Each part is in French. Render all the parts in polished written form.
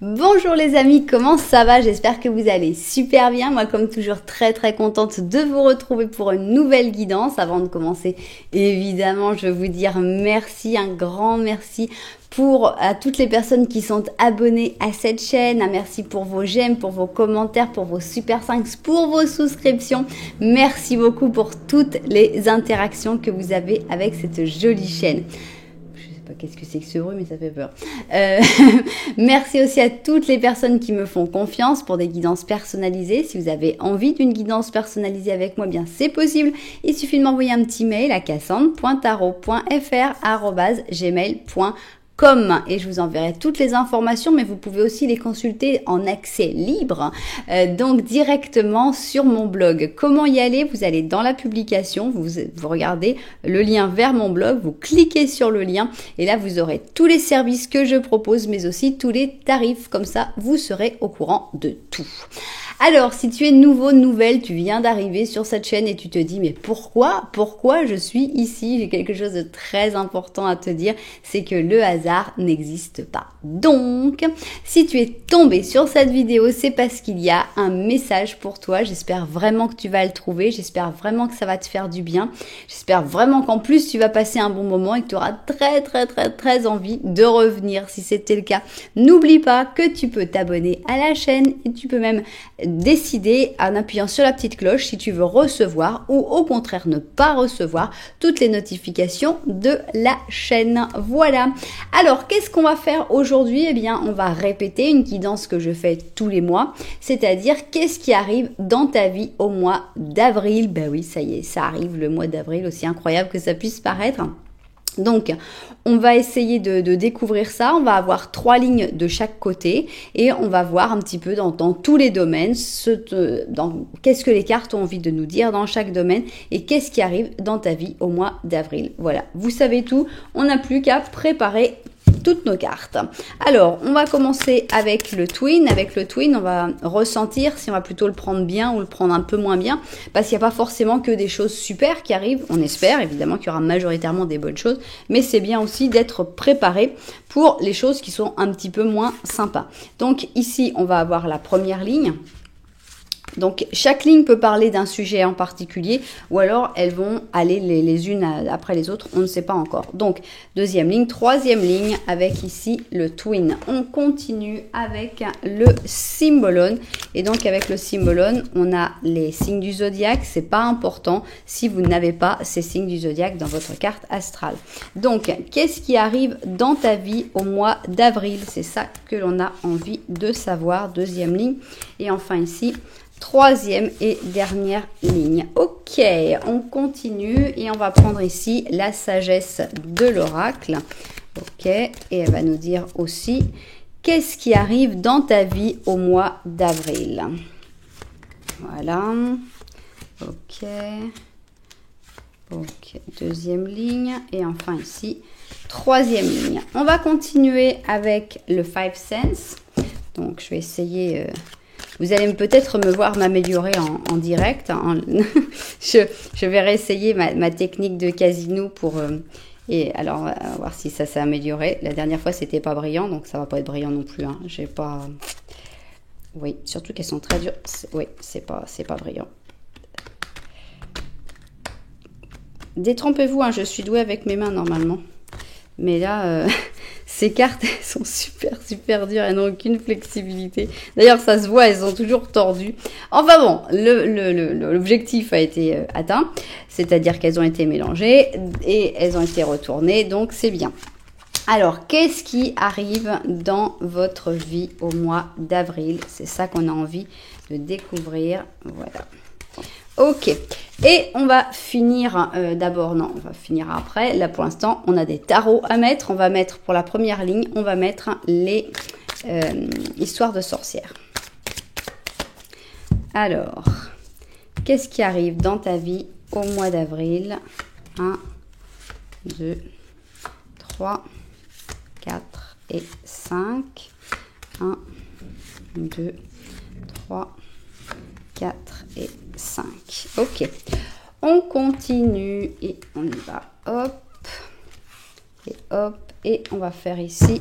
Bonjour les amis, comment ça va? J'espère que vous allez super bien. Moi, comme toujours, très contente de vous retrouver pour une nouvelle guidance. Avant de commencer, évidemment, je veux vous dire merci, un grand merci à toutes les personnes qui sont abonnées à cette chaîne. Un merci pour vos j'aime, pour vos commentaires, pour vos super 5, pour vos souscriptions. Merci beaucoup pour toutes les interactions que vous avez avec cette jolie chaîne. Qu'est-ce que c'est que ce bruit, mais ça fait peur. Merci aussi à toutes les personnes qui me font confiance pour des guidances personnalisées. Si vous avez envie d'une guidance personnalisée avec moi, bien c'est possible. Il suffit de m'envoyer un petit mail à cassandre.tarot.fr@gmail.com et je vous enverrai toutes les informations, mais vous pouvez aussi les consulter en accès libre, donc directement sur mon blog. Comment y aller? Vous allez dans la publication, vous regardez le lien vers mon blog, vous cliquez sur le lien et là vous aurez tous les services que je propose, mais aussi tous les tarifs. Comme ça, vous serez au courant de tout. Alors, si tu es nouvelle, tu viens d'arriver sur cette chaîne et tu te dis, mais pourquoi je suis ici? J'ai quelque chose de très important à te dire, c'est que le hasard n'existe pas. Donc, si tu es tombé sur cette vidéo, c'est parce qu'il y a un message pour toi. J'espère vraiment que tu vas le trouver, j'espère vraiment que ça va te faire du bien. J'espère vraiment qu'en plus, tu vas passer un bon moment et que tu auras très envie de revenir si c'était le cas. N'oublie pas que tu peux t'abonner à la chaîne et tu peux même décider en appuyant sur la petite cloche si tu veux recevoir ou au contraire ne pas recevoir toutes les notifications de la chaîne. Voilà. Alors, qu'est-ce qu'on va faire aujourd'hui? Eh bien, on va répéter une guidance que je fais tous les mois, c'est-à-dire qu'est-ce qui arrive dans ta vie au mois d'avril. Ben oui, ça y est, ça arrive le mois d'avril, aussi incroyable que ça puisse paraître. Donc, on va essayer de découvrir ça. On va avoir 3 lignes de chaque côté et on va voir un petit peu dans tous les domaines qu'est-ce que les cartes ont envie de nous dire dans chaque domaine et qu'est-ce qui arrive dans ta vie au mois d'avril. Voilà, vous savez tout. On n'a plus qu'à préparer toutes nos cartes. Alors, on va commencer avec le twin. Avec le twin, on va ressentir si on va plutôt le prendre bien ou le prendre un peu moins bien, parce qu'il n'y a pas forcément que des choses super qui arrivent. On espère évidemment qu'il y aura majoritairement des bonnes choses, mais c'est bien aussi d'être préparé pour les choses qui sont un petit peu moins sympas. Donc ici, on va avoir la première ligne. Donc, chaque ligne peut parler d'un sujet en particulier ou alors elles vont aller les unes après les autres, on ne sait pas encore. Donc, deuxième ligne, troisième ligne avec ici le twin. On continue avec le symbolone et donc avec le symbolone, on a les signes du zodiaque. C'est pas important si vous n'avez pas ces signes du zodiaque dans votre carte astrale. Donc, qu'est-ce qui arrive dans ta vie au mois d'avril? C'est ça que l'on a envie de savoir. Deuxième ligne et enfin ici, troisième et dernière ligne. Ok, on continue et on va prendre ici la sagesse de l'oracle. Ok, et elle va nous dire aussi qu'est-ce qui arrive dans ta vie au mois d'avril. Voilà. Ok. Ok, deuxième ligne et enfin ici, troisième ligne. On va continuer avec le Five Sense. Donc, je vais essayer... Vous allez peut-être me voir m'améliorer en direct. Je vais réessayer ma technique de casino pour... et alors, on va voir si ça s'est amélioré. La dernière fois, c'était pas brillant, donc ça va pas être brillant non plus. Hein. J'ai pas... Oui, surtout qu'elles sont très dures. Oui, c'est pas brillant. Détrompez-vous, hein, je suis douée avec mes mains normalement. Mais là... Ces cartes, elles sont super dures, elles n'ont aucune flexibilité. D'ailleurs, ça se voit, elles sont toujours tordues. Enfin bon, l'objectif a été atteint, c'est-à-dire qu'elles ont été mélangées et elles ont été retournées, donc c'est bien. Alors, qu'est-ce qui arrive dans votre vie au mois d'avril? C'est ça qu'on a envie de découvrir. Voilà. Ok, et on va finir d'abord, non, on va finir après. Là, pour l'instant, on a des tarots à mettre. On va mettre, pour la première ligne, on va mettre les histoires de sorcières. Alors, qu'est-ce qui arrive dans ta vie au mois d'avril? 1, 2, 3, 4 et 5. 1, 2, 3, 4 et 5. Ok. On continue et on y va. Hop. Et hop. Et on va faire ici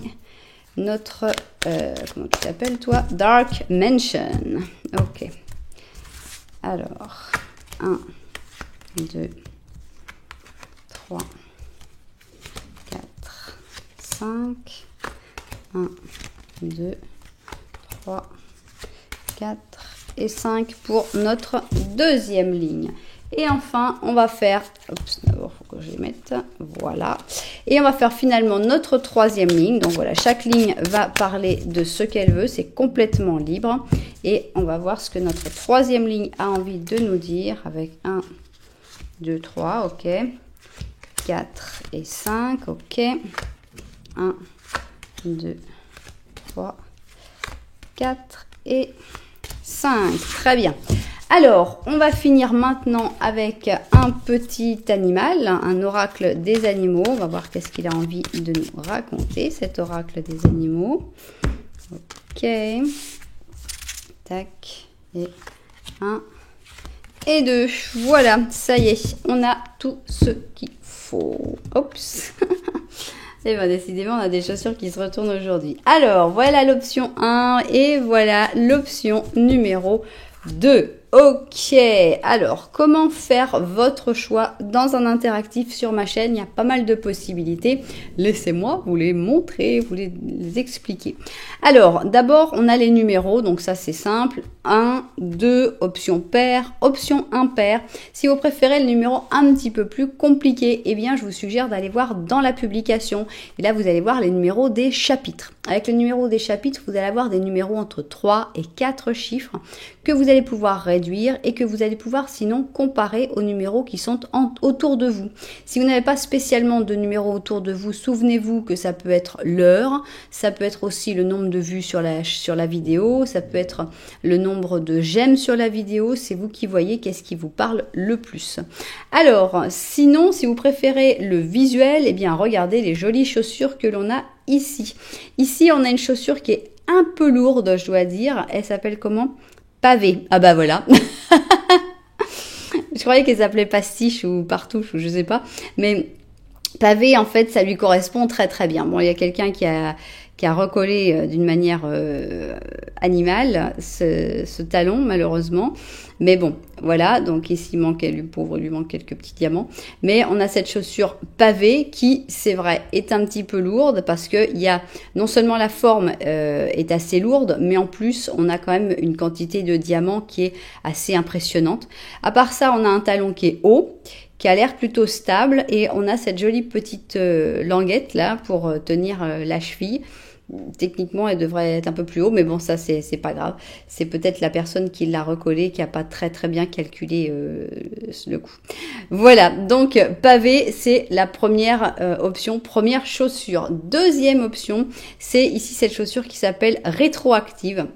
notre, comment tu t'appelles toi? Dark Mansion. Ok. Alors, 1, 2, 3, 4, 5. 1, 2, 3, 4 et 5 pour notre deuxième ligne. Et enfin, on va faire, d'abord, il faut que je les mette, voilà. Et on va faire finalement notre troisième ligne. Donc voilà, chaque ligne va parler de ce qu'elle veut, c'est complètement libre. Et on va voir ce que notre troisième ligne a envie de nous dire avec 1, 2, 3, ok. 4 et 5, ok. 1, 2, 3, 4 et 5. Très bien. Alors, on va finir maintenant avec un petit animal, un oracle des animaux. On va voir qu'est-ce qu'il a envie de nous raconter, cet oracle des animaux. Ok. Tac. Et 1 et 2. Voilà, ça y est, on a tout ce qu'il faut. Oups. Et bien, décidément, on a des chaussures qui se retournent aujourd'hui. Alors, voilà l'option 1 et voilà l'option numéro 2. Ok, alors comment faire votre choix dans un interactif sur ma chaîne? Il y a pas mal de possibilités. Laissez-moi vous les montrer, vous les expliquer. Alors, d'abord, on a les numéros, donc ça c'est simple. 1, 2, option paire, option impair. Si vous préférez le numéro un petit peu plus compliqué, eh bien je vous suggère d'aller voir dans la publication. Et là, vous allez voir les numéros des chapitres. Avec le numéro des chapitres, vous allez avoir des numéros entre 3 et 4 chiffres que vous allez pouvoir réduire et que vous allez pouvoir sinon comparer aux numéros qui sont autour de vous. Si vous n'avez pas spécialement de numéros autour de vous, souvenez-vous que ça peut être l'heure, ça peut être aussi le nombre de vues sur la vidéo, ça peut être le nombre de j'aime sur la vidéo, c'est vous qui voyez qu'est-ce qui vous parle le plus. Alors, sinon, si vous préférez le visuel, eh bien regardez les jolies chaussures que l'on a ici. Ici, on a une chaussure qui est un peu lourde, je dois dire. Elle s'appelle comment? Pavé. Ah bah voilà. Je croyais qu'elle s'appelait pastiche ou partouche ou je sais pas. Mais pavé, en fait, ça lui correspond très très bien. Bon, il y a quelqu'un qui a recollé d'une manière animale ce talon, malheureusement. Mais bon, voilà, donc ici, le pauvre lui manque quelques petits diamants. Mais on a cette chaussure pavée qui, c'est vrai, est un petit peu lourde parce que il y a non seulement la forme est assez lourde, mais en plus, on a quand même une quantité de diamants qui est assez impressionnante. À part ça, on a un talon qui est haut, qui a l'air plutôt stable et on a cette jolie petite languette là pour tenir la cheville. Techniquement, elle devrait être un peu plus haut, mais bon, ça, c'est pas grave. C'est peut-être la personne qui l'a recollé, qui a pas très bien calculé le coup. Voilà, donc pavé, c'est la première option, première chaussure. Deuxième option, c'est ici cette chaussure qui s'appelle rétroactive.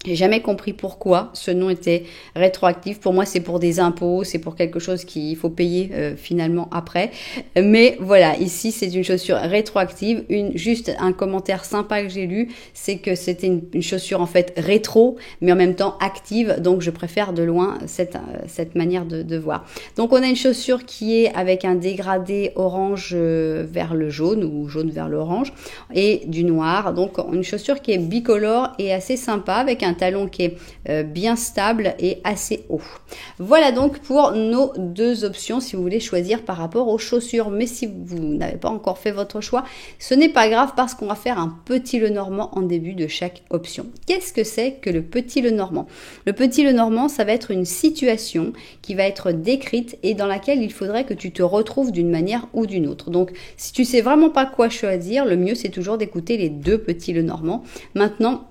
J'ai jamais compris pourquoi ce nom était rétroactif. Pour moi, c'est pour des impôts, c'est pour quelque chose qu'il faut payer finalement après. Mais voilà, ici, c'est une chaussure rétroactive. Juste un commentaire sympa que j'ai lu, c'est que c'était une chaussure en fait rétro, mais en même temps active. Donc, je préfère de loin cette manière de voir. Donc, on a une chaussure qui est avec un dégradé orange vers le jaune ou jaune vers l'orange et du noir. Donc, une chaussure qui est bicolore et assez sympa avec un talon qui est bien stable et assez haut. Voilà donc pour nos deux options si vous voulez choisir par rapport aux chaussures. Mais si vous n'avez pas encore fait votre choix, ce n'est pas grave parce qu'on va faire un petit Lenormand en début de chaque option. Qu'est-ce que c'est que le petit Lenormand? Le petit Lenormand, ça va être une situation qui va être décrite et dans laquelle il faudrait que tu te retrouves d'une manière ou d'une autre. Donc, si tu sais vraiment pas quoi choisir, le mieux c'est toujours d'écouter les deux petits Lenormand. Maintenant,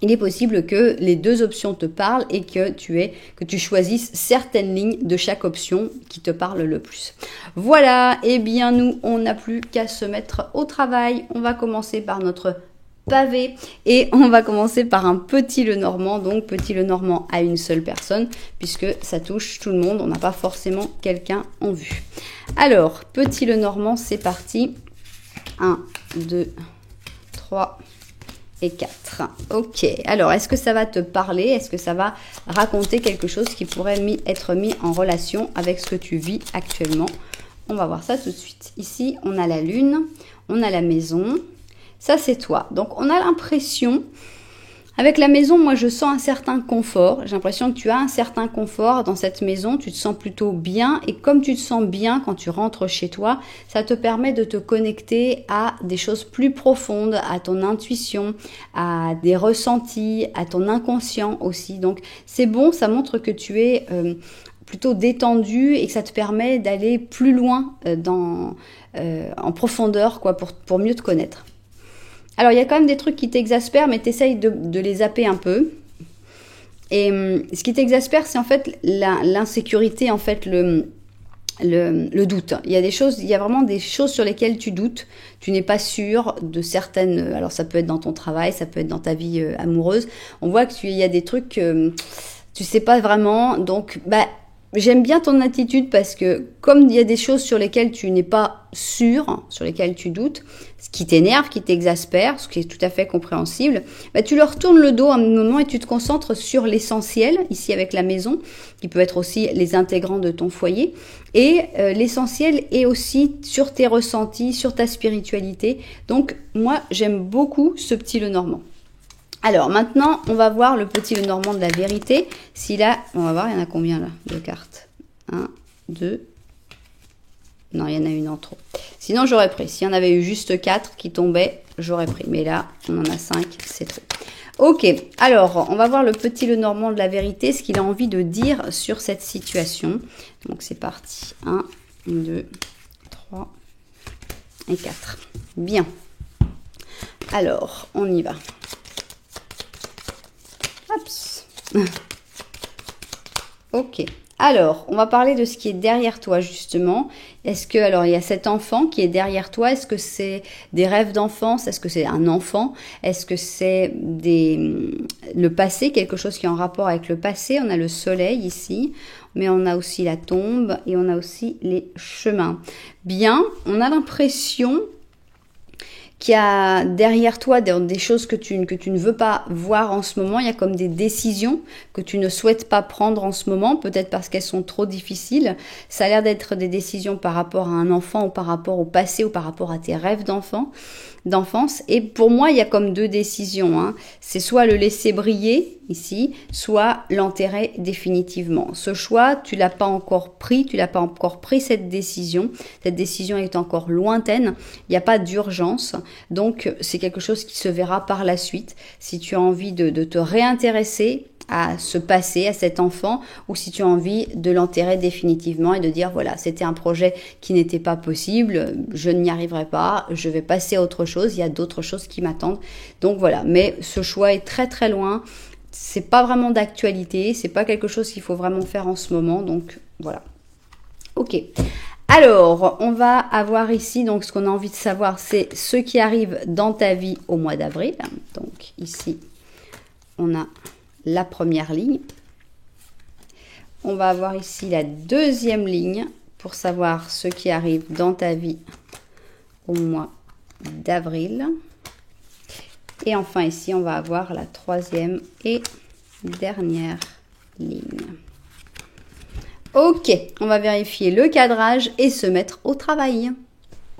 il est possible que les deux options te parlent et que tu choisisses certaines lignes de chaque option qui te parlent le plus. Voilà, et bien nous, on n'a plus qu'à se mettre au travail. On va commencer par notre pavé et on va commencer par un petit Lenormand. Donc petit Lenormand à une seule personne puisque ça touche tout le monde. On n'a pas forcément quelqu'un en vue. Alors, petit Lenormand, c'est parti. 1, 2, 3... et 4. Ok, alors est-ce que ça va te parler? Est-ce que ça va raconter quelque chose qui pourrait être mis en relation avec ce que tu vis actuellement? On va voir ça tout de suite. Ici, on a la lune, on a la maison. Ça, c'est toi. Donc, on a l'impression, avec la maison, moi, je sens un certain confort. J'ai l'impression que tu as un certain confort dans cette maison. Tu te sens plutôt bien. Et comme tu te sens bien quand tu rentres chez toi, ça te permet de te connecter à des choses plus profondes, à ton intuition, à des ressentis, à ton inconscient aussi. Donc, c'est bon, ça montre que tu es plutôt détendu et que ça te permet d'aller plus loin en profondeur, quoi, pour mieux te connaître. Alors, il y a quand même des trucs qui t'exaspèrent, mais tu essayes de les zapper un peu. Et ce qui t'exaspère, c'est en fait l'insécurité, en fait, le doute. Il y a vraiment des choses sur lesquelles tu doutes. Tu n'es pas sûr de certaines... Alors, ça peut être dans ton travail, ça peut être dans ta vie amoureuse. On voit qu'il y a des trucs que tu sais pas vraiment. Donc, j'aime bien ton attitude parce que comme il y a des choses sur lesquelles tu n'es pas sûr, sur lesquelles tu doutes, ce qui t'énerve, qui t'exaspère, ce qui est tout à fait compréhensible, tu leur tournes le dos un moment et tu te concentres sur l'essentiel, ici avec la maison, qui peut être aussi les intégrants de ton foyer. Et l'essentiel est aussi sur tes ressentis, sur ta spiritualité. Donc moi, j'aime beaucoup ce petit Lenormand. Alors maintenant, on va voir le petit Lenormand de la vérité. Si là, on va voir, il y en a combien là de cartes? 1, 2. Non, il y en a une en trop. Sinon, j'aurais pris. S'il y en avait eu juste 4 qui tombaient, j'aurais pris. Mais là, on en a 5, c'est trop. Ok, alors, on va voir le petit Lenormand de la vérité, ce qu'il a envie de dire sur cette situation. Donc, c'est parti. 1, 2, 3 et 4. Bien. Alors, on y va. Oups. Ok. Alors, on va parler de ce qui est derrière toi, justement. Est-ce que, alors, il y a cet enfant qui est derrière toi. Est-ce que c'est des rêves d'enfance? Est-ce que c'est un enfant? Est-ce que c'est le passé, quelque chose qui est en rapport avec le passé? On a le soleil ici, mais on a aussi la tombe et on a aussi les chemins. Bien, on a l'impression qu'il y a derrière toi des choses que tu ne veux pas voir en ce moment. Il y a comme des décisions que tu ne souhaites pas prendre en ce moment, peut-être parce qu'elles sont trop difficiles. Ça a l'air d'être des décisions par rapport à un enfant ou par rapport au passé ou par rapport à tes rêves d'enfance. Et pour moi, il y a comme 2 décisions, hein. C'est soit le laisser briller ici, soit l'enterrer définitivement. Ce choix, tu l'as pas encore pris, cette décision. Cette décision est encore lointaine. Il n'y a pas d'urgence. Donc, c'est quelque chose qui se verra par la suite. Si tu as envie de te réintéresser à ce passé, à cet enfant, ou si tu as envie de l'enterrer définitivement et de dire voilà, c'était un projet qui n'était pas possible, je n'y arriverai pas, je vais passer à autre chose, il y a d'autres choses qui m'attendent. Donc voilà, mais ce choix est très très loin, c'est pas vraiment d'actualité, c'est pas quelque chose qu'il faut vraiment faire en ce moment, donc voilà. Ok. Alors, on va avoir ici, donc ce qu'on a envie de savoir, c'est ce qui arrive dans ta vie au mois d'avril. Donc ici, on a la première ligne. On va avoir ici la deuxième ligne pour savoir ce qui arrive dans ta vie au mois d'avril. Et enfin ici, on va avoir la troisième et dernière ligne. Ok, on va vérifier le cadrage et se mettre au travail.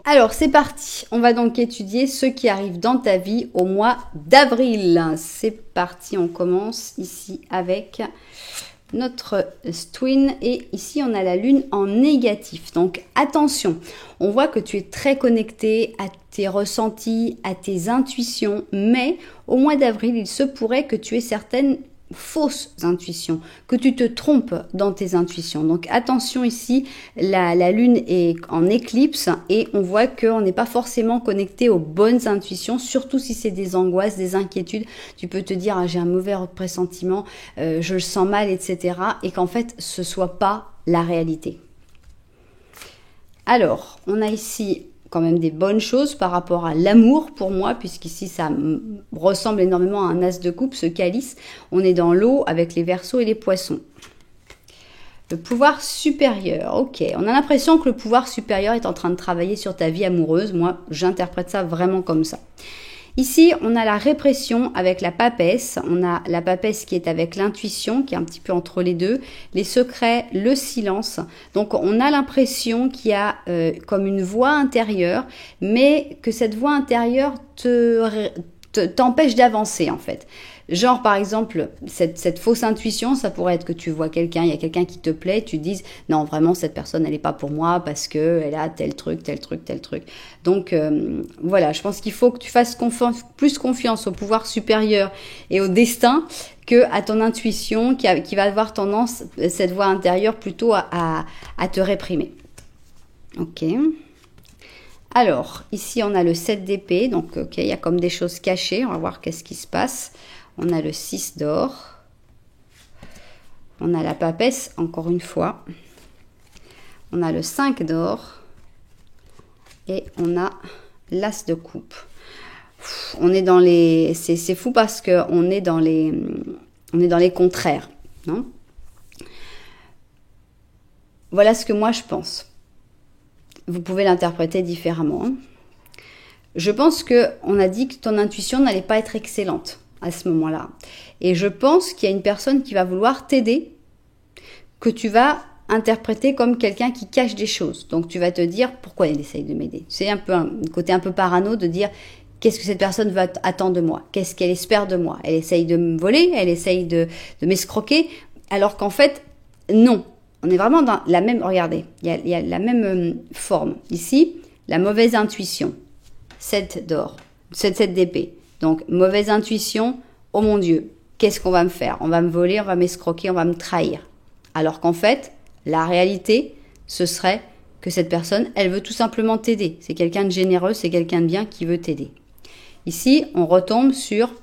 Alors, c'est parti. On va donc étudier ce qui arrive dans ta vie au mois d'avril. C'est parti, on commence ici avec notre twin et ici on a la lune en négatif. Donc attention, on voit que tu es très connecté à tes ressentis, à tes intuitions, mais au mois d'avril, il se pourrait que tu aies certaines fausses intuitions, que tu te trompes dans tes intuitions. Donc attention ici, la lune est en éclipse et on voit qu'on n'est pas forcément connecté aux bonnes intuitions, surtout si c'est des angoisses, des inquiétudes. Tu peux te dire, ah, j'ai un mauvais pressentiment, je le sens mal, etc. Et qu'en fait, ce soit pas la réalité. Alors, on a ici quand même des bonnes choses par rapport à l'amour pour moi, puisqu'ici ça ressemble énormément à un as de coupe, ce calice. On est dans l'eau avec les Verseaux et les Poissons. Le pouvoir supérieur, ok. On a l'impression que le pouvoir supérieur est en train de travailler sur ta vie amoureuse. Moi, j'interprète ça vraiment comme ça. Ici, on a la répression avec la papesse. On a la papesse qui est avec l'intuition, qui est un petit peu entre les deux. Les secrets, le silence. Donc, on a l'impression qu'il y a comme une voix intérieure, mais que cette voix intérieure t'empêche d'avancer, en fait. Genre, par exemple, cette fausse intuition, ça pourrait être que tu vois quelqu'un, il y a quelqu'un qui te plaît, tu te dises, non, vraiment, cette personne, elle n'est pas pour moi parce qu'elle a tel truc, tel truc, tel truc. Donc, voilà, je pense qu'il faut que tu fasses plus confiance au pouvoir supérieur et au destin que à ton intuition qui va avoir tendance, cette voix intérieure, plutôt à te réprimer. Ok. Alors, ici, on a le 7 d'épée, donc, ok, il y a comme des choses cachées, on va voir qu'est-ce qui se passe. On a le 6 d'or. On a la papesse, encore une fois. On a le 5 d'or. Et on a l'as de coupe. On est dans les... C'est fou parce qu'on est dans les... On est dans les contraires, non? Voilà ce que moi je pense. Vous pouvez l'interpréter différemment. Je pense qu'on a dit que ton intuition n'allait pas être excellente à ce moment-là. Et je pense qu'il y a une personne qui va vouloir t'aider, que tu vas interpréter comme quelqu'un qui cache des choses. Donc tu vas te dire, pourquoi elle essaye de m'aider? C'est un peu un côté un peu parano de dire, qu'est-ce que cette personne attend de moi? Qu'est-ce qu'elle espère de moi? Elle essaye de me voler? Elle essaye de m'escroquer? Alors qu'en fait, non. On est vraiment dans la même, regardez, il y a la même forme. Ici, la mauvaise intuition. 7 d'or, 7 d'épée. Donc, mauvaise intuition, oh mon Dieu, qu'est-ce qu'on va me faire? On va me voler, on va m'escroquer, on va me trahir. Alors qu'en fait, la réalité, ce serait que cette personne, elle veut tout simplement t'aider. C'est quelqu'un de généreux, c'est quelqu'un de bien qui veut t'aider. Ici, on retombe sur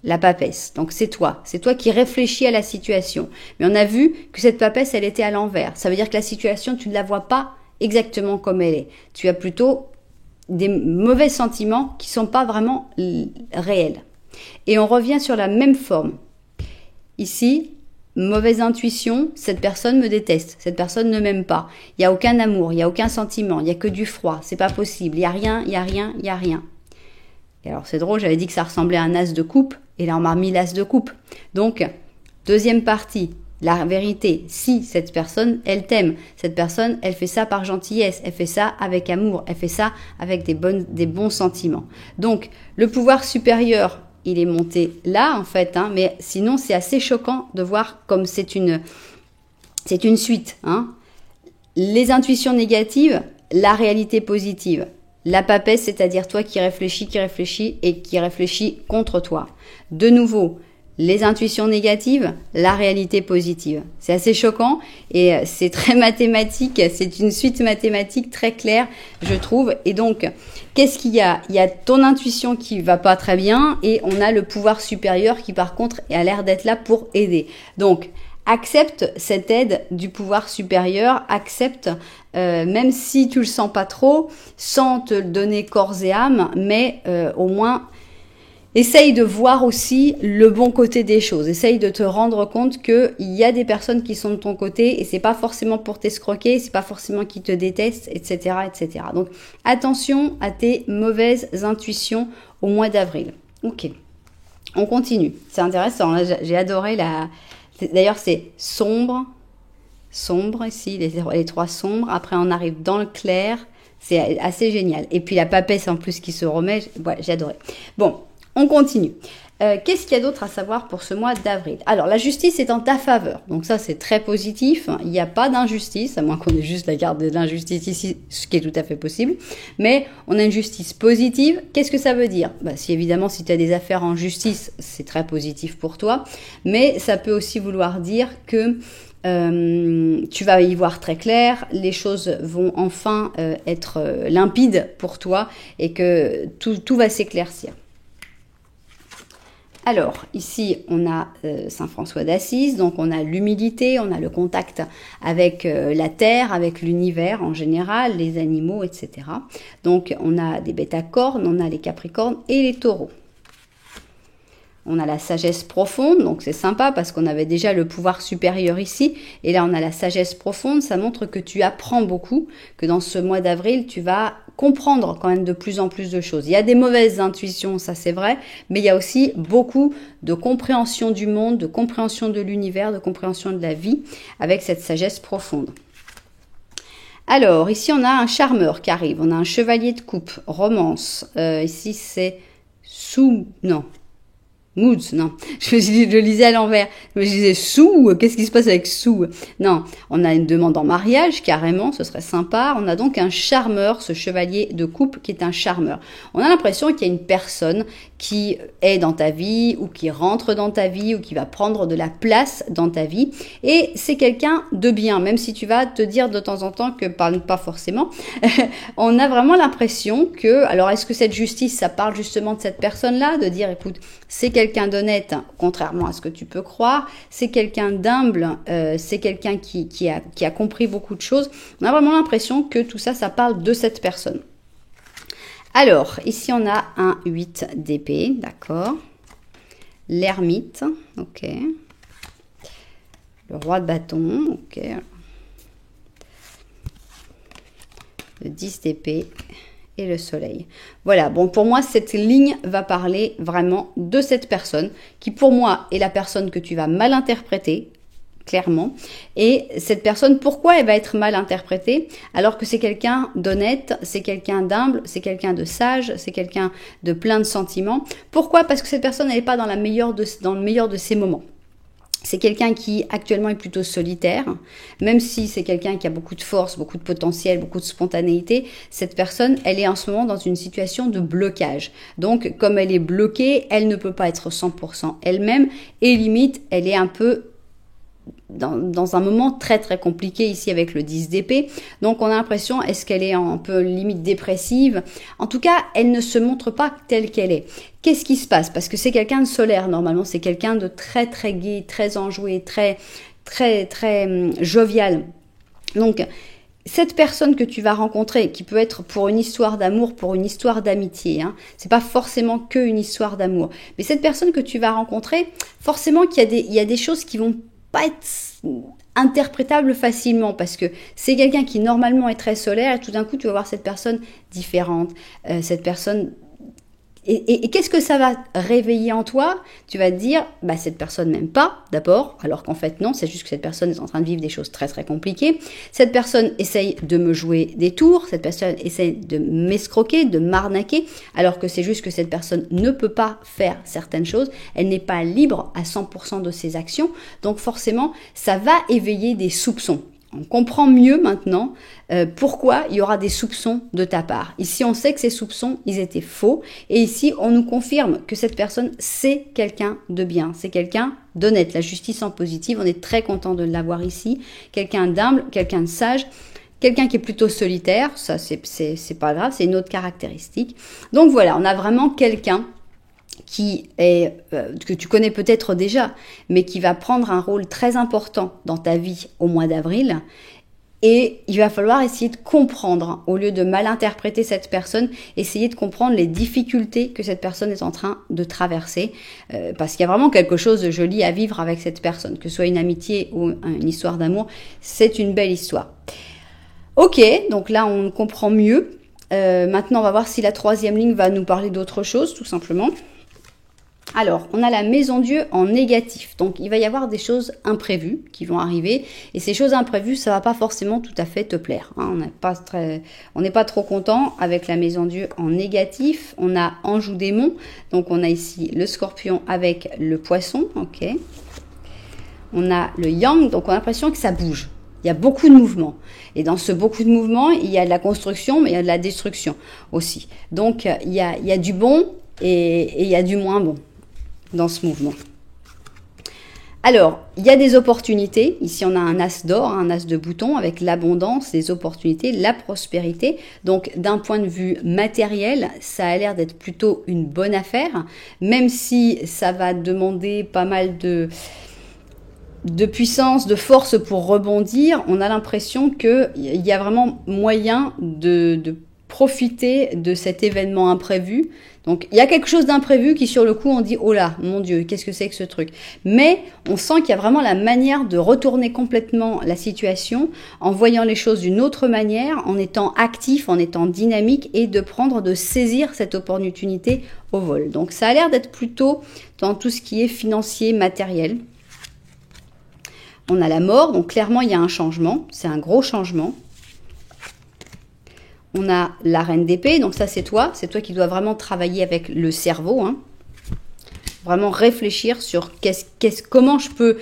la papesse. Donc, c'est toi qui réfléchis à la situation. Mais on a vu que cette papesse, elle était à l'envers. Ça veut dire que la situation, tu ne la vois pas exactement comme elle est. Tu as plutôt des mauvais sentiments qui sont pas vraiment réels. Et on revient sur la même forme. Ici, mauvaise intuition, cette personne me déteste, cette personne ne m'aime pas. Il n'y a aucun amour, il n'y a aucun sentiment, il n'y a que du froid, c'est pas possible, il n'y a rien, il n'y a rien, il n'y a rien. Et alors c'est drôle, j'avais dit que ça ressemblait à un as de coupe, et là on m'a remis l'as de coupe. Donc, deuxième partie, la vérité, si cette personne, elle t'aime, cette personne, elle fait ça par gentillesse, elle fait ça avec amour, elle fait ça avec des bons sentiments. Donc, le pouvoir supérieur, il est monté là, en fait, hein, mais sinon, c'est assez choquant de voir comme c'est une suite. Hein. Les intuitions négatives, la réalité positive. La papesse, c'est-à-dire toi qui réfléchis et qui réfléchit contre toi. De nouveau, les intuitions négatives, la réalité positive. C'est assez choquant et c'est très mathématique, c'est une suite mathématique très claire, je trouve. Et donc, qu'est-ce qu'il y a? Il y a ton intuition qui va pas très bien et on a le pouvoir supérieur qui par contre a l'air d'être là pour aider. Donc, accepte cette aide du pouvoir supérieur, accepte, même si tu le sens pas trop, sans te le donner corps et âme, mais au moins... Essaye de voir aussi le bon côté des choses. Essaye de te rendre compte qu'il y a des personnes qui sont de ton côté et c'est pas forcément pour t'escroquer, c'est pas forcément qu'ils te détestent, etc., etc. Donc, attention à tes mauvaises intuitions au mois d'avril. Ok. On continue. C'est intéressant. Là, j'ai adoré d'ailleurs, c'est sombre ici, les trois sombres. Après, on arrive dans le clair. C'est assez génial. Et puis, la papesse en plus qui se remet. Ouais, j'ai adoré. Bon. On continue. Qu'est-ce qu'il y a d'autre à savoir pour ce mois d'avril? Alors, la justice est en ta faveur. Donc ça, c'est très positif. Il n'y a pas d'injustice, à moins qu'on ait juste la carte de l'injustice ici, ce qui est tout à fait possible. Mais on a une justice positive. Qu'est-ce que ça veut dire? Si tu as des affaires en justice, c'est très positif pour toi. Mais ça peut aussi vouloir dire que tu vas y voir très clair, les choses vont enfin être limpides pour toi et que tout va s'éclaircir. Alors, ici, on a Saint François d'Assise, donc on a l'humilité, on a le contact avec la terre, avec l'univers en général, les animaux, etc. Donc, on a des bêtes à cornes, on a les capricornes et les taureaux. On a la sagesse profonde, donc c'est sympa parce qu'on avait déjà le pouvoir supérieur ici. Et là, on a la sagesse profonde, ça montre que tu apprends beaucoup, que dans ce mois d'avril, tu vas comprendre quand même de plus en plus de choses. Il y a des mauvaises intuitions, ça c'est vrai, mais il y a aussi beaucoup de compréhension du monde, de compréhension de l'univers, de compréhension de la vie, avec cette sagesse profonde. Alors, ici on a un charmeur qui arrive, on a un chevalier de coupe, romance, ici c'est non. Moods, non, je lisais à l'envers, je me disais sous, qu'est-ce qui se passe avec sous? Non, on a une demande en mariage, carrément, ce serait sympa. On a donc un charmeur, ce chevalier de coupe qui est un charmeur. On a l'impression qu'il y a une personne qui est dans ta vie, ou qui rentre dans ta vie, ou qui va prendre de la place dans ta vie, et c'est quelqu'un de bien, même si tu vas te dire de temps en temps que pas forcément. On a vraiment l'impression que, alors est-ce que cette justice, ça parle justement de cette personne-là, de dire, écoute, c'est quelqu'un d'honnête, contrairement à ce que tu peux croire, c'est quelqu'un d'humble, c'est quelqu'un qui a compris beaucoup de choses. On a vraiment l'impression que tout ça, ça parle de cette personne. Alors, ici on a un 8 d'épée, d'accord. L'ermite, ok. Le roi de bâton, ok. Le 10 d'épée et le soleil. Voilà, bon, pour moi, cette ligne va parler vraiment de cette personne qui, pour moi, est la personne que tu vas mal interpréter, clairement. Et cette personne, pourquoi elle va être mal interprétée alors que c'est quelqu'un d'honnête, c'est quelqu'un d'humble, c'est quelqu'un de sage, c'est quelqu'un de plein de sentiments. Pourquoi? Parce que cette personne, elle n'est pas dans le meilleur de ses moments. C'est quelqu'un qui actuellement est plutôt solitaire, même si c'est quelqu'un qui a beaucoup de force, beaucoup de potentiel, beaucoup de spontanéité. Cette personne, elle est en ce moment dans une situation de blocage. Donc, comme elle est bloquée, elle ne peut pas être 100% elle-même et limite, elle est un peu dans un moment très très compliqué ici avec le 10 d'épée. Donc on a l'impression, est-ce qu'elle est un peu limite dépressive? En tout cas, elle ne se montre pas telle qu'elle est. Qu'est-ce qui se passe? Parce que c'est quelqu'un de solaire normalement, c'est quelqu'un de très très gai, très enjoué, très jovial. Donc cette personne que tu vas rencontrer, qui peut être pour une histoire d'amour, pour une histoire d'amitié, hein, c'est pas forcément que une histoire d'amour, mais cette personne que tu vas rencontrer, forcément qu'il y a des choses qui vont pas être interprétable facilement parce que c'est quelqu'un qui normalement est très solaire et tout d'un coup tu vas voir cette personne différente, cette personne et qu'est-ce que ça va réveiller en toi? Tu vas te dire, bah cette personne m'aime pas d'abord, alors qu'en fait non, c'est juste que cette personne est en train de vivre des choses très très compliquées. Cette personne essaye de me jouer des tours, cette personne essaye de m'escroquer, de m'arnaquer, alors que c'est juste que cette personne ne peut pas faire certaines choses, elle n'est pas libre à 100% de ses actions, donc forcément ça va éveiller des soupçons. On comprend mieux maintenant pourquoi il y aura des soupçons de ta part. Ici, on sait que ces soupçons, ils étaient faux. Et ici, on nous confirme que cette personne, c'est quelqu'un de bien. C'est quelqu'un d'honnête. La justice en positive, on est très content de l'avoir ici. Quelqu'un d'humble, quelqu'un de sage. Quelqu'un qui est plutôt solitaire. Ça, c'est pas grave, c'est une autre caractéristique. Donc voilà, on a vraiment quelqu'un qui est, que tu connais peut-être déjà, mais qui va prendre un rôle très important dans ta vie au mois d'avril. Et il va falloir essayer de comprendre, au lieu de mal interpréter cette personne, essayer de comprendre les difficultés que cette personne est en train de traverser. Parce qu'il y a vraiment quelque chose de joli à vivre avec cette personne, que ce soit une amitié ou une histoire d'amour, c'est une belle histoire. Ok, donc là on comprend mieux. Maintenant on va voir si la troisième ligne va nous parler d'autre chose, tout simplement. Alors, on a la maison Dieu en négatif. Donc, il va y avoir des choses imprévues qui vont arriver. Et ces choses imprévues, ça va pas forcément tout à fait te plaire. Hein. On n'est pas trop content avec la maison Dieu en négatif. On a Anjou démon. Donc, on a ici le scorpion avec le poisson. Ok. On a le yang. Donc, on a l'impression que ça bouge. Il y a beaucoup de mouvements. Et dans ce beaucoup de mouvements, il y a de la construction, mais il y a de la destruction aussi. Donc, il y a du bon et il y a du moins bon dans ce mouvement. Alors, il y a des opportunités. Ici, on a un as d'or, un as de bouton avec l'abondance, les opportunités, la prospérité. Donc, d'un point de vue matériel, ça a l'air d'être plutôt une bonne affaire, même si ça va demander pas mal de puissance, de force pour rebondir. On a l'impression qu'il y a vraiment moyen de profiter de cet événement imprévu. Donc, il y a quelque chose d'imprévu qui, sur le coup, on dit « Oh là, mon Dieu, qu'est-ce que c'est que ce truc ?» Mais on sent qu'il y a vraiment la manière de retourner complètement la situation en voyant les choses d'une autre manière, en étant actif, en étant dynamique et de saisir cette opportunité au vol. Donc, ça a l'air d'être plutôt dans tout ce qui est financier, matériel. On a la mort, donc clairement, il y a un changement. C'est un gros changement. On a la reine d'épée, donc ça c'est toi qui dois vraiment travailler avec le cerveau, hein. Vraiment réfléchir sur comment je peux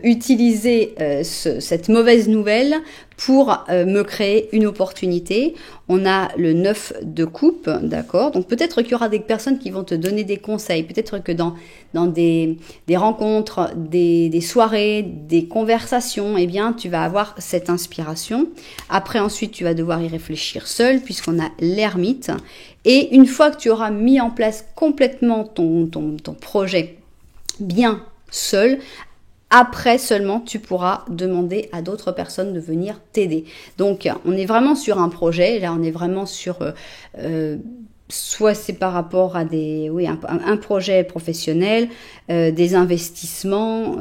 utiliser cette mauvaise nouvelle pour me créer une opportunité. On a le 9 de coupe, d'accord? Donc peut-être qu'il y aura des personnes qui vont te donner des conseils. Peut-être que dans des rencontres, des soirées, des conversations, eh bien tu vas avoir cette inspiration. Après ensuite tu vas devoir y réfléchir seul puisqu'on a l'ermite. Et une fois que tu auras mis en place complètement ton projet bien seul, après seulement, tu pourras demander à d'autres personnes de venir t'aider. Donc, on est vraiment sur un projet. Là, on est vraiment sur... soit c'est par rapport à un projet professionnel, des investissements,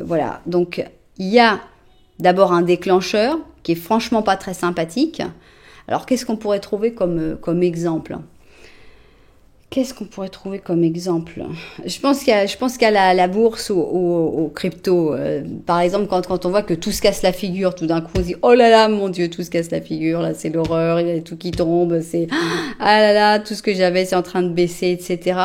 voilà. Donc, il y a d'abord un déclencheur qui est franchement pas très sympathique. Alors, qu'est-ce qu'on pourrait trouver comme exemple ? Qu'est-ce qu'on pourrait trouver comme exemple ? Je pense qu'il y a la bourse au crypto. Par exemple, quand on voit que tout se casse la figure, tout d'un coup on se dit « Oh là là, mon Dieu, tout se casse la figure, là c'est l'horreur, il y a tout qui tombe, c'est ah là là, tout ce que j'avais c'est en train de baisser, etc. »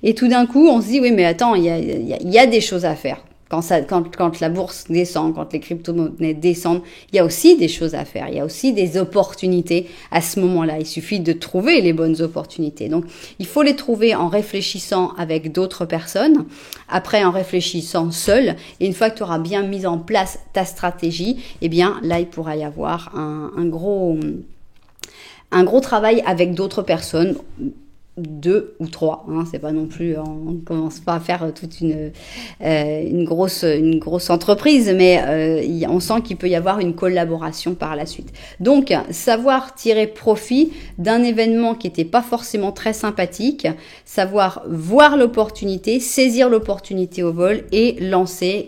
Et tout d'un coup on se dit « Oui mais attends, il y a des choses à faire. » Quand la bourse descend, quand les crypto-monnaies descendent, il y a aussi des choses à faire. Il y a aussi des opportunités à ce moment-là. Il suffit de trouver les bonnes opportunités. Donc, il faut les trouver en réfléchissant avec d'autres personnes, après en réfléchissant seul. Et une fois que tu auras bien mis en place ta stratégie, eh bien, là, il pourra y avoir un gros travail avec d'autres personnes. 2 ou 3, hein, c'est pas non plus, on ne commence pas à faire toute une grosse entreprise, mais on sent qu'il peut y avoir une collaboration par la suite. Donc, savoir tirer profit d'un événement qui n'était pas forcément très sympathique, savoir voir l'opportunité, saisir l'opportunité au vol et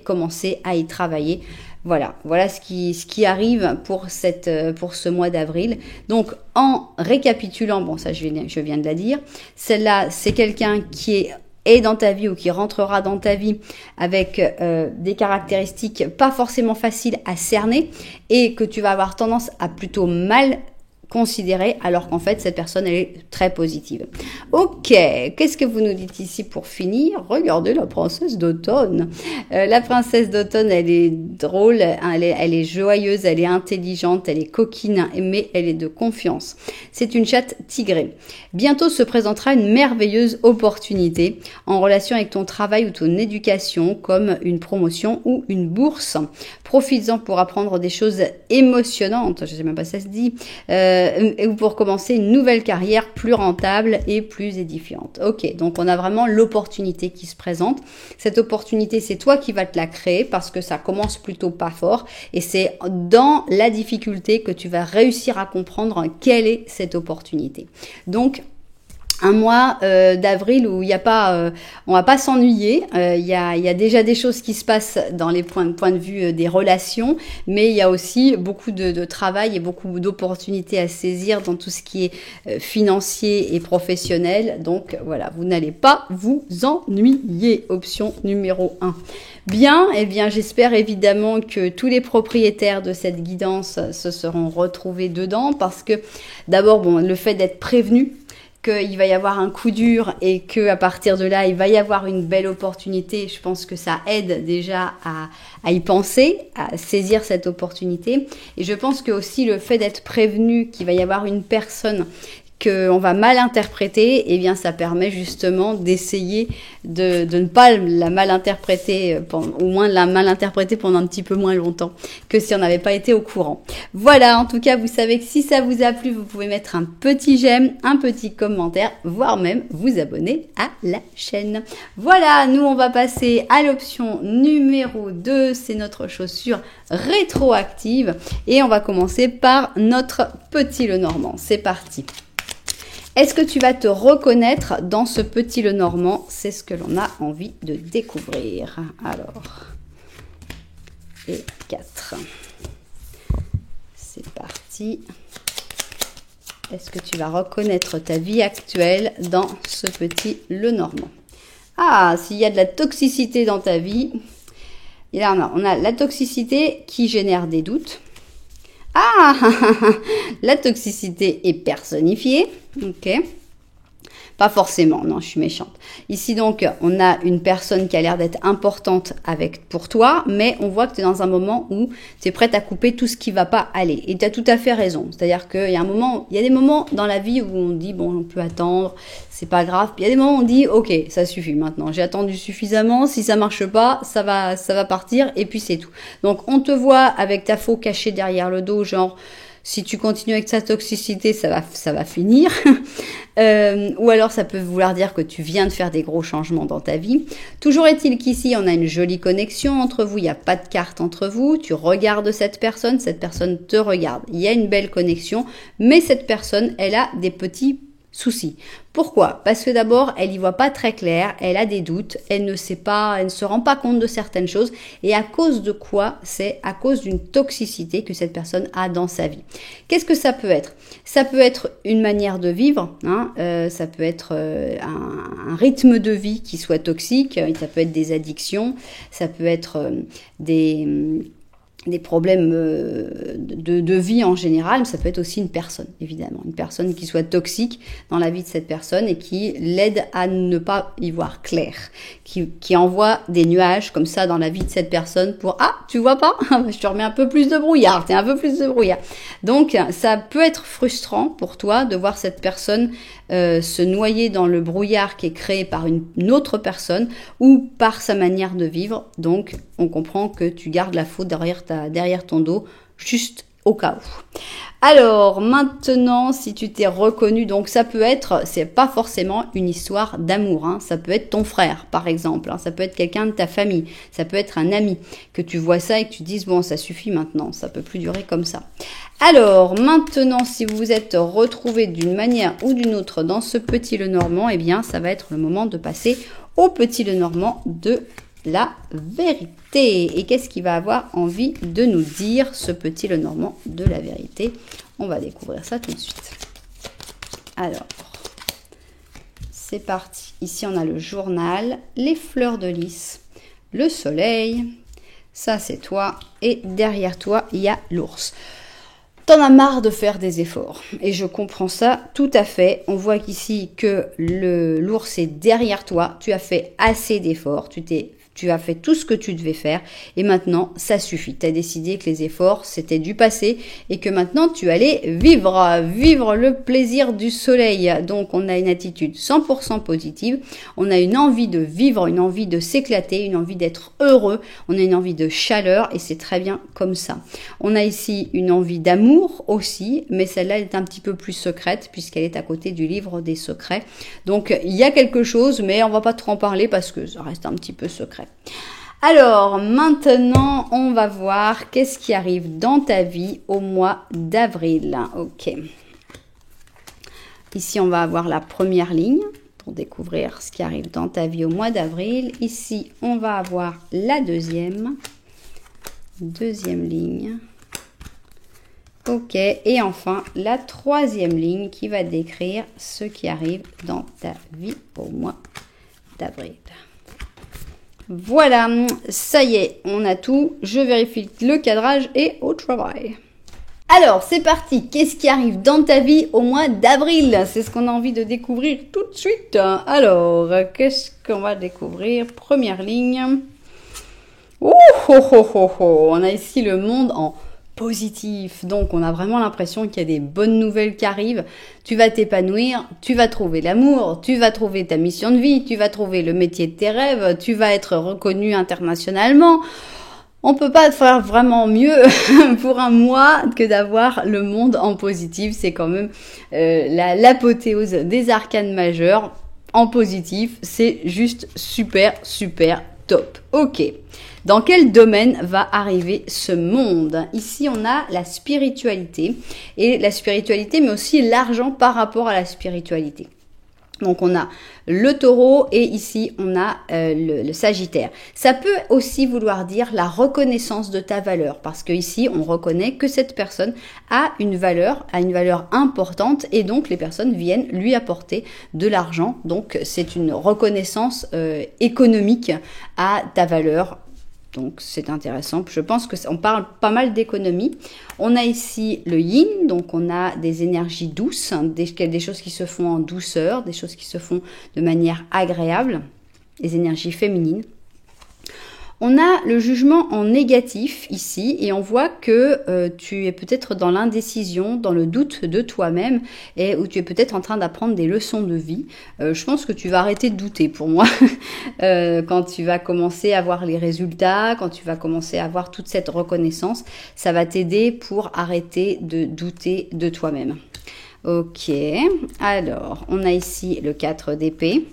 commencer à y travailler. Voilà ce qui arrive pour ce mois d'avril. Donc, en récapitulant, bon, ça je viens de la dire, celle-là, c'est quelqu'un qui est dans ta vie ou qui rentrera dans ta vie avec des caractéristiques pas forcément faciles à cerner et que tu vas avoir tendance à plutôt mal considérée, alors qu'en fait, cette personne, elle est très positive. Ok, qu'est-ce que vous nous dites ici pour finir ? Regardez la princesse d'automne. La princesse d'automne, elle est drôle, elle est joyeuse, elle est intelligente, elle est coquine, mais elle est de confiance. C'est une chatte tigrée. Bientôt se présentera une merveilleuse opportunité en relation avec ton travail ou ton éducation, comme une promotion ou une bourse. Profites-en pour apprendre des choses émotionnantes, je sais même pas si ça se dit, ou pour commencer une nouvelle carrière plus rentable et plus édifiante. Ok, donc on a vraiment l'opportunité qui se présente. Cette opportunité, c'est toi qui vas te la créer parce que ça commence plutôt pas fort et c'est dans la difficulté que tu vas réussir à comprendre quelle est cette opportunité. Donc, un mois d'avril où il y a pas, on va pas s'ennuyer. Il y a déjà des choses qui se passent dans les points de vue des relations, mais il y a aussi beaucoup de travail et beaucoup d'opportunités à saisir dans tout ce qui est financier et professionnel. Donc voilà, vous n'allez pas vous ennuyer. Option numéro 1. Bien, eh bien, j'espère évidemment que tous les propriétaires de cette guidance se seront retrouvés dedans parce que d'abord, bon, le fait d'être prévenu qu'il va y avoir un coup dur et que à partir de là, il va y avoir une belle opportunité. Je pense que ça aide déjà à y penser, à saisir cette opportunité. Et je pense que aussi le fait d'être prévenu qu'il va y avoir une personne qu'on va mal interpréter, eh bien ça permet justement d'essayer de ne pas la mal interpréter, au moins de la mal interpréter pendant un petit peu moins longtemps que si on n'avait pas été au courant. Voilà, en tout cas, vous savez que si ça vous a plu, vous pouvez mettre un petit j'aime, un petit commentaire, voire même vous abonner à la chaîne. Voilà, nous on va passer à l'option numéro 2, c'est notre chaussure rétroactive et on va commencer par notre petit Lenormand. C'est parti. Est-ce que tu vas te reconnaître dans ce petit Lenormand? C'est ce que l'on a envie de découvrir. Alors, et 4. C'est parti. Est-ce que tu vas reconnaître ta vie actuelle dans ce petit Lenormand? Ah, s'il y a de la toxicité dans ta vie, et là on a la toxicité qui génère des doutes. Ah, la toxicité est personnifiée, ok. Pas forcément, non, je suis méchante. Ici donc, on a une personne qui a l'air d'être importante pour toi, mais on voit que tu es dans un moment où tu es prête à couper tout ce qui va pas aller. Et tu as tout à fait raison. C'est-à-dire qu'il y a il y a des moments dans la vie où on dit, bon, on peut attendre, c'est pas grave. Puis il y a des moments où on dit, ok, ça suffit maintenant. J'ai attendu suffisamment. Si ça marche pas, ça va partir. Et puis c'est tout. Donc, on te voit avec ta faux cachée derrière le dos, genre, si tu continues avec sa toxicité, ça va finir. Ou alors ça peut vouloir dire que tu viens de faire des gros changements dans ta vie. Toujours est-il qu'ici, on a une jolie connexion entre vous. Il n'y a pas de carte entre vous. Tu regardes cette personne te regarde. Il y a une belle connexion, mais cette personne, elle a des petits soucis. Pourquoi? Parce que d'abord, elle y voit pas très clair, elle a des doutes, elle ne se rend pas compte de certaines choses. Et à cause de quoi? C'est à cause d'une toxicité que cette personne a dans sa vie. Qu'est-ce que ça peut être? Ça peut être une manière de vivre, hein, ça peut être un rythme de vie qui soit toxique, ça peut être des addictions, ça peut être des problèmes de vie en général, mais ça peut être aussi une personne, évidemment. Une personne qui soit toxique dans la vie de cette personne et qui l'aide à ne pas y voir clair. Qui envoie des nuages comme ça dans la vie de cette personne pour « Ah, tu vois pas? Je te remets un peu plus de brouillard, t'es un peu plus de brouillard. » Donc, ça peut être frustrant pour toi de voir cette personne se noyer dans le brouillard qui est créé par une autre personne ou par sa manière de vivre. Donc, on comprend que tu gardes la faute derrière ton dos, juste au cas où. Alors, maintenant, si tu t'es reconnu, donc ça peut être, c'est pas forcément une histoire d'amour, hein, ça peut être ton frère, par exemple, hein, ça peut être quelqu'un de ta famille, ça peut être un ami, que tu vois ça et que tu dises, bon, ça suffit maintenant, ça peut plus durer comme ça. Alors, maintenant, si vous vous êtes retrouvés d'une manière ou d'une autre dans ce petit Lenormand, eh bien, ça va être le moment de passer au petit Lenormand de la vérité. Et qu'est-ce qu'il va avoir envie de nous dire, ce petit Lenormand de la vérité? On va découvrir ça tout de suite. Alors, c'est parti. Ici, on a le journal, les fleurs de lys, le soleil, ça c'est toi, et derrière toi, il y a l'ours. T'en as marre de faire des efforts. Et je comprends ça tout à fait. On voit qu'ici que l'ours est derrière toi. Tu as fait assez d'efforts. Tu as fait tout ce que tu devais faire et maintenant, ça suffit. Tu as décidé que les efforts, c'était du passé et que maintenant, tu allais vivre le plaisir du soleil. Donc, on a une attitude 100% positive. On a une envie de vivre, une envie de s'éclater, une envie d'être heureux. On a une envie de chaleur et c'est très bien comme ça. On a ici une envie d'amour aussi, mais celle-là est un petit peu plus secrète puisqu'elle est à côté du livre des secrets. Donc, il y a quelque chose, mais on va pas trop en parler parce que ça reste un petit peu secret. Alors, maintenant, on va voir qu'est-ce qui arrive dans ta vie au mois d'avril. Ok. Ici, on va avoir la première ligne pour découvrir ce qui arrive dans ta vie au mois d'avril. Ici, on va avoir la deuxième ligne. Ok. Et enfin, la troisième ligne qui va décrire ce qui arrive dans ta vie au mois d'avril. Voilà, ça y est, on a tout. Je vérifie le cadrage et au travail. Alors, c'est parti. Qu'est-ce qui arrive dans ta vie au mois d'avril? C'est ce qu'on a envie de découvrir tout de suite. Alors, qu'est-ce qu'on va découvrir? Première ligne. Oh, oh, oh, oh, oh. On a ici le monde en positif. Donc, on a vraiment l'impression qu'il y a des bonnes nouvelles qui arrivent. Tu vas t'épanouir, tu vas trouver l'amour, tu vas trouver ta mission de vie, tu vas trouver le métier de tes rêves, tu vas être reconnu internationalement. On peut pas faire vraiment mieux pour un mois que d'avoir le monde en positif. C'est quand même l'apothéose des arcanes majeurs en positif. C'est juste super, super top. Ok. Dans quel domaine va arriver ce monde? Ici, on a la spiritualité. Et la spiritualité, mais aussi l'argent par rapport à la spiritualité. Donc, on a le taureau et ici, on a le sagittaire. Ça peut aussi vouloir dire la reconnaissance de ta valeur. Parce que ici, on reconnaît que cette personne a une valeur importante. Et donc, les personnes viennent lui apporter de l'argent. Donc, c'est une reconnaissance économique à ta valeur. Donc, c'est intéressant. Je pense qu'on parle pas mal d'économie. On a ici le yin, donc on a des énergies douces, des choses qui se font en douceur, des choses qui se font de manière agréable, les énergies féminines. On a le jugement en négatif ici et on voit que tu es peut-être dans l'indécision, dans le doute de toi-même et où tu es peut-être en train d'apprendre des leçons de vie. Je pense que tu vas arrêter de douter pour moi quand tu vas commencer à voir les résultats, quand tu vas commencer à avoir toute cette reconnaissance, ça va t'aider pour arrêter de douter de toi-même. Ok, alors on a ici le 4 d'épée.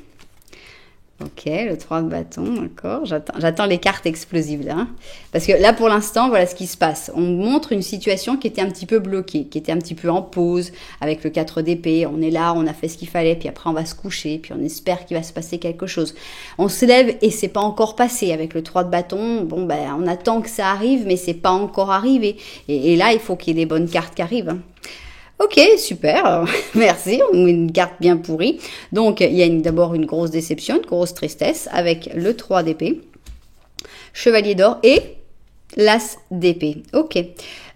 Ok, le 3 de bâton, d'accord. J'attends les cartes explosives là. Parce que là, pour l'instant, voilà ce qui se passe. On montre une situation qui était un petit peu bloquée, qui était un petit peu en pause avec le 4 d'épée. On est là, on a fait ce qu'il fallait, puis après on va se coucher, puis on espère qu'il va se passer quelque chose. On se lève et c'est pas encore passé avec le 3 de bâton. Bon, ben, on attend que ça arrive, mais c'est pas encore arrivé. Et là, il faut qu'il y ait les bonnes cartes qui arrivent. Hein. Ok, super, merci, on met une carte bien pourrie. Donc, il y a d'abord une grosse déception, une grosse tristesse avec le 3 d'épée, chevalier d'or et l'as d'épée. Ok,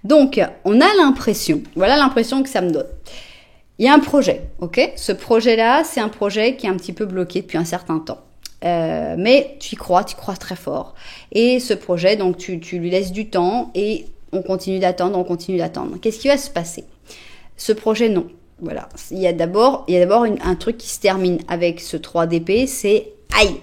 donc on a l'impression, voilà l'impression que ça me donne. Il y a un projet, ok? Ce projet-là, c'est un projet qui est un petit peu bloqué depuis un certain temps. Mais tu y crois très fort. Et ce projet, donc tu lui laisses du temps et on continue d'attendre. Qu'est-ce qui va se passer? Ce projet, non. Voilà. Il y a d'abord un truc qui se termine avec ce 3 d'épée, c'est aïe,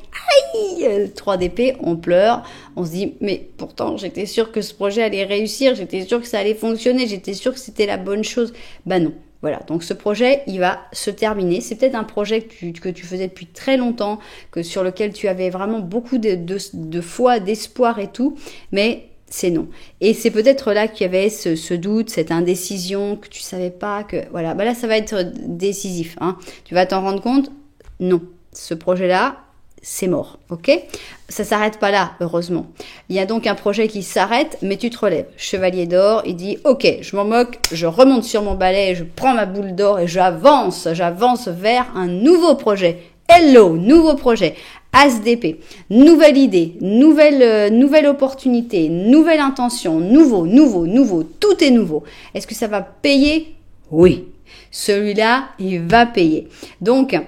3 d'épée, on pleure, on se dit, mais pourtant, j'étais sûre que ce projet allait réussir, j'étais sûre que ça allait fonctionner, j'étais sûre que c'était la bonne chose. Ben non. Voilà, donc ce projet, il va se terminer. C'est peut-être un projet que tu faisais depuis très longtemps, sur lequel tu avais vraiment beaucoup de foi, d'espoir et tout, mais c'est non. Et c'est peut-être là qu'il y avait ce doute, cette indécision, que tu savais pas, que voilà. Ben là, ça va être décisif. Hein. Tu vas t'en rendre compte. Non, ce projet-là, c'est mort. Ok? Ça s'arrête pas là, heureusement. Il y a donc un projet qui s'arrête, mais tu te relèves. Chevalier d'or, il dit, ok, je m'en moque, je remonte sur mon balai, je prends ma boule d'or et j'avance vers un nouveau projet. Hello, nouveau projet. As d'épée, nouvelle idée, nouvelle opportunité, nouvelle intention, nouveau, tout est nouveau. Est-ce que ça va payer? Oui. Celui-là, il va payer. Donc,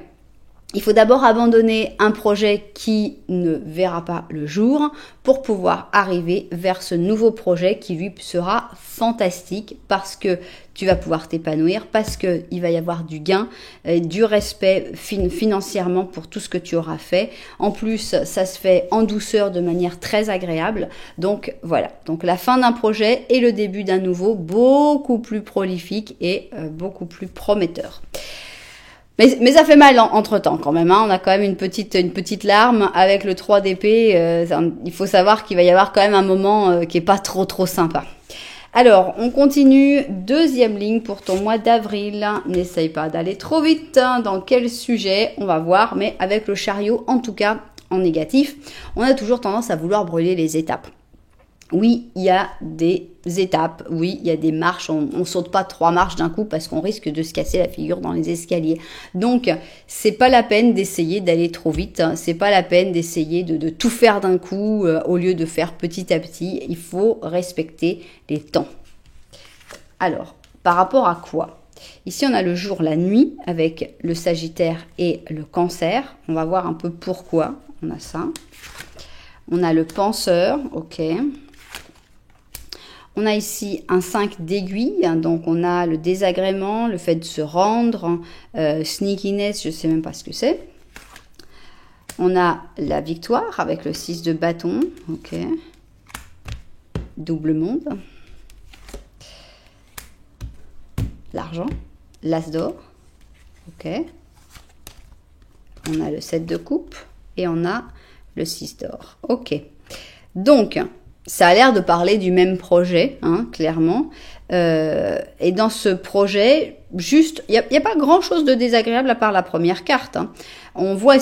il faut d'abord abandonner un projet qui ne verra pas le jour pour pouvoir arriver vers ce nouveau projet qui lui sera fantastique parce que tu vas pouvoir t'épanouir, parce qu'il va y avoir du gain, du respect financièrement pour tout ce que tu auras fait. En plus, ça se fait en douceur de manière très agréable. Donc voilà, donc la fin d'un projet et le début d'un nouveau beaucoup plus prolifique et beaucoup plus prometteur. Mais ça fait mal entre-temps quand même. Hein. On a quand même une petite larme avec le 3 d'épée. Il faut savoir qu'il va y avoir quand même un moment qui est pas trop sympa. Alors, on continue. Deuxième ligne pour ton mois d'avril. N'essaye pas d'aller trop vite. Hein. Dans quel sujet? On va voir. Mais avec le chariot, en tout cas, en négatif, on a toujours tendance à vouloir brûler les étapes. Oui, il y a des étapes, oui, il y a des marches, on saute pas 3 marches d'un coup parce qu'on risque de se casser la figure dans les escaliers. Donc, c'est pas la peine d'essayer d'aller trop vite, hein. C'est pas la peine d'essayer de tout faire d'un coup au lieu de faire petit à petit. Il faut respecter les temps. Alors, par rapport à quoi? Ici, on a le jour, la nuit avec le Sagittaire et le Cancer. On va voir un peu pourquoi on a ça. On a le Penseur, ok. On a ici un 5 d'aiguille, hein, donc on a le désagrément, le fait de se rendre, sneakiness, je ne sais même pas ce que c'est. On a la victoire avec le 6 de bâton, ok. Double monde. L'argent, l'as d'or, ok. On a le 7 de coupe et on a le 6 d'or. Ok. Donc, ça a l'air de parler du même projet, hein, clairement. Et dans ce projet, juste, il y a pas grand-chose de désagréable à part la première carte. Hein. On voit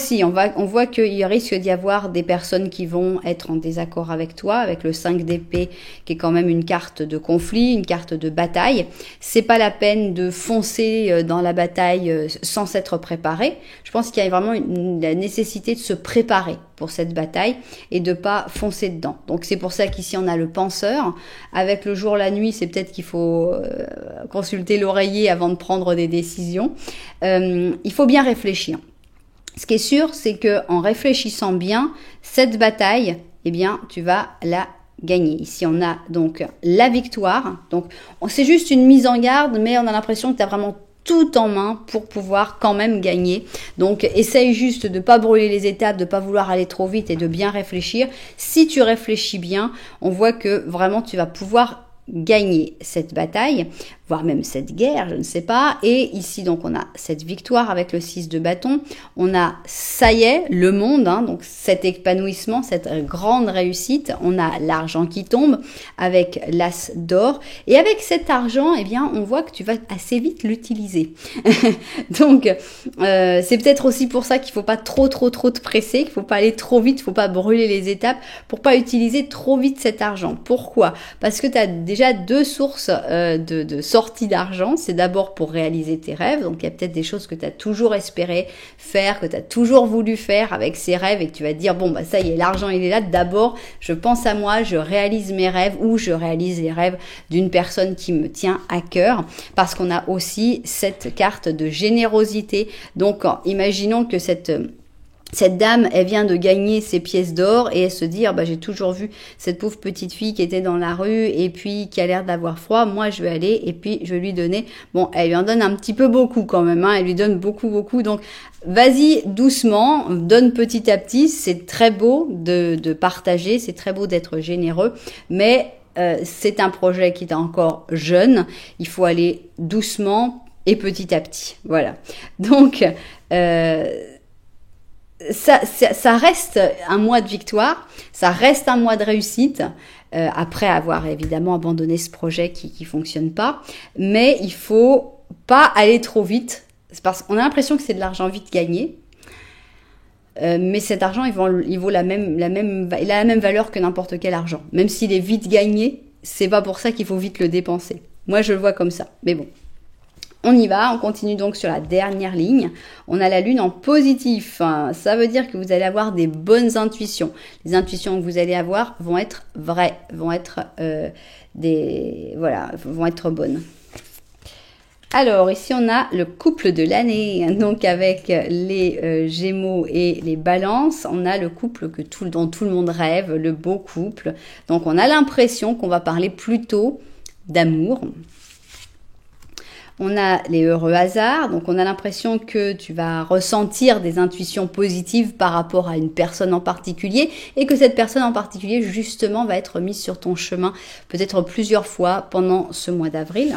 qu'il risque d'y avoir des personnes qui vont être en désaccord avec toi, avec le 5 d'épée, qui est quand même une carte de conflit, une carte de bataille. C'est pas la peine de foncer dans la bataille sans s'être préparé. Je pense qu'il y a vraiment la nécessité de se préparer pour cette bataille et de pas foncer dedans. Donc c'est pour ça qu'ici on a le penseur. Avec le jour, la nuit, c'est peut-être qu'il faut consulter l'oreiller avant de prendre des décisions. Il faut bien réfléchir. Ce qui est sûr, c'est que en réfléchissant bien, cette bataille, eh bien, tu vas la gagner. Ici, on a donc la victoire. Donc, c'est juste une mise en garde, mais on a l'impression que tu as vraiment tout en main pour pouvoir quand même gagner. Donc, essaye juste de pas brûler les étapes, de pas vouloir aller trop vite et de bien réfléchir. Si tu réfléchis bien, on voit que vraiment tu vas pouvoir gagner cette bataille, voire même cette guerre, je ne sais pas. Et ici, donc, on a cette victoire avec le 6 de bâton. On a, ça y est, le monde, hein, donc cet épanouissement, cette grande réussite. On a l'argent qui tombe avec l'as d'or. Et avec cet argent, eh bien, on voit que tu vas assez vite l'utiliser. Donc, c'est peut-être aussi pour ça qu'il faut pas trop te presser, qu'il faut pas aller trop vite, il faut pas brûler les étapes pour pas utiliser trop vite cet argent. Pourquoi? Parce que tu as déjà deux sources de sortie d'argent. C'est d'abord pour réaliser tes rêves. Donc, il y a peut-être des choses que tu as toujours espéré faire, que tu as toujours voulu faire avec ces rêves et que tu vas te dire, bon, bah ça y est, l'argent, il est là. D'abord, je pense à moi, je réalise mes rêves ou je réalise les rêves d'une personne qui me tient à cœur. Parce qu'on a aussi cette carte de générosité. Donc, imaginons que cette dame, elle vient de gagner ses pièces d'or et elle se dit, bah, j'ai toujours vu cette pauvre petite fille qui était dans la rue et puis qui a l'air d'avoir froid. Moi, je vais aller et puis je vais lui donner. Bon, elle lui en donne un petit peu beaucoup quand même, hein. Elle lui donne beaucoup. Donc, vas-y doucement, donne petit à petit. C'est très beau de partager, c'est très beau d'être généreux, mais c'est un projet qui est encore jeune. Il faut aller doucement et petit à petit. Voilà. Donc, ça reste un mois de victoire, ça reste un mois de réussite, après avoir évidemment abandonné ce projet qui fonctionne pas, mais il faut pas aller trop vite, c'est parce qu'on a l'impression que c'est de l'argent vite gagné, mais cet argent il a la même valeur que n'importe quel argent, même s'il est vite gagné, c'est pas pour ça qu'il faut vite le dépenser. Moi je le vois comme ça, mais bon. On y va, on continue donc sur la dernière ligne. On a la lune en positif. Ça veut dire que vous allez avoir des bonnes intuitions. Les intuitions que vous allez avoir vont être vraies, vont être bonnes. Alors, ici, on a le couple de l'année. Donc, avec les Gémeaux et les Balances, on a le couple dont tout le monde rêve, le beau couple. Donc, on a l'impression qu'on va parler plutôt d'amour. On a les heureux hasards, donc on a l'impression que tu vas ressentir des intuitions positives par rapport à une personne en particulier et que cette personne en particulier justement va être mise sur ton chemin peut-être plusieurs fois pendant ce mois d'avril.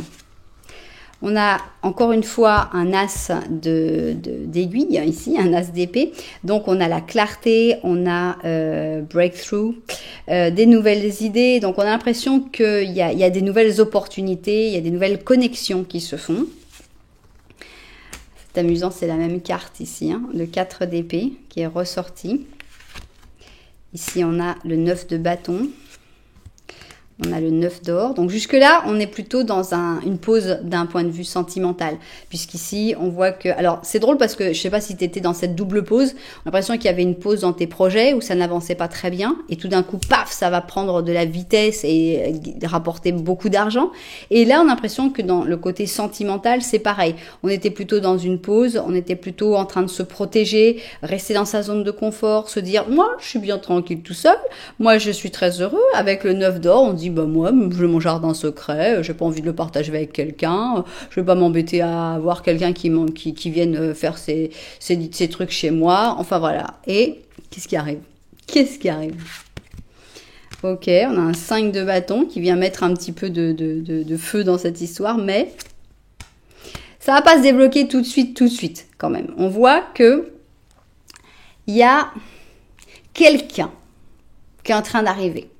On a encore une fois un as d'aiguille ici, un as d'épée. Donc on a la clarté, on a breakthrough, des nouvelles idées. Donc on a l'impression qu'il y a des nouvelles opportunités, il y a des nouvelles connexions qui se font. C'est amusant, c'est la même carte ici, hein, le 4 d'épée qui est ressorti. Ici on a le 9 de bâton. On a le 9 d'or. Donc jusque-là, on est plutôt dans une pause d'un point de vue sentimental. Puisqu'ici, on voit que... Alors, c'est drôle parce que je sais pas si tu étais dans cette double pause. On a l'impression qu'il y avait une pause dans tes projets où ça n'avançait pas très bien. Et tout d'un coup, paf, ça va prendre de la vitesse et rapporter beaucoup d'argent. Et là, on a l'impression que dans le côté sentimental, c'est pareil. On était plutôt dans une pause. On était plutôt en train de se protéger, rester dans sa zone de confort, se dire, moi, je suis bien tranquille tout seul. Moi, je suis très heureux. Avec le 9 d'or, on dit, bah moi, j'ai mon jardin secret, j'ai pas envie de le partager avec quelqu'un, je vais pas m'embêter à avoir quelqu'un qui vienne faire ses trucs chez moi, enfin voilà. Et qu'est-ce qui arrive? Ok, on a un 5 de bâton qui vient mettre un petit peu de feu dans cette histoire, mais ça va pas se débloquer tout de suite quand même. On voit que il y a quelqu'un qui est en train d'arriver.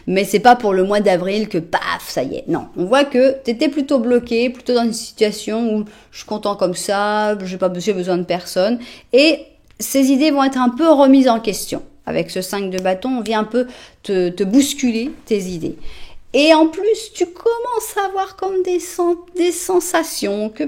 Mais c'est pas pour le mois d'avril que paf, ça y est. Non, on voit que tu étais plutôt bloqué, plutôt dans une situation où je suis content comme ça, j'ai besoin de personne. Et ces idées vont être un peu remises en question. Avec ce 5 de bâton, on vient un peu te bousculer tes idées. Et en plus, tu commences à avoir comme des sensations que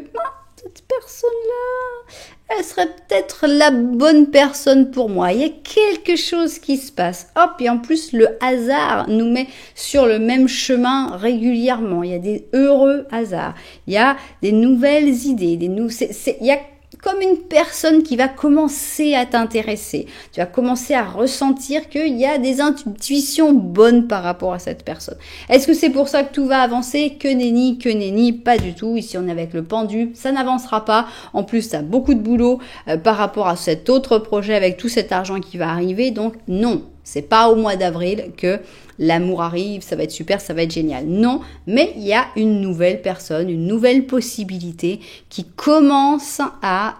cette personne-là, elle serait peut-être la bonne personne pour moi. Il y a quelque chose qui se passe. Hop, et en plus, le hasard nous met sur le même chemin régulièrement. Il y a des heureux hasards. Il y a des nouvelles idées. Il y a comme une personne qui va commencer à t'intéresser. Tu vas commencer à ressentir qu'il y a des intuitions bonnes par rapport à cette personne. Est-ce que c'est pour ça que tout va avancer? Que nenni, pas du tout. Ici, on est avec le pendu, ça n'avancera pas. En plus, tu as beaucoup de boulot par rapport à cet autre projet avec tout cet argent qui va arriver. Donc, non, c'est pas au mois d'avril que l'amour arrive, ça va être super, ça va être génial. Non, mais il y a une nouvelle personne, une nouvelle possibilité qui commence à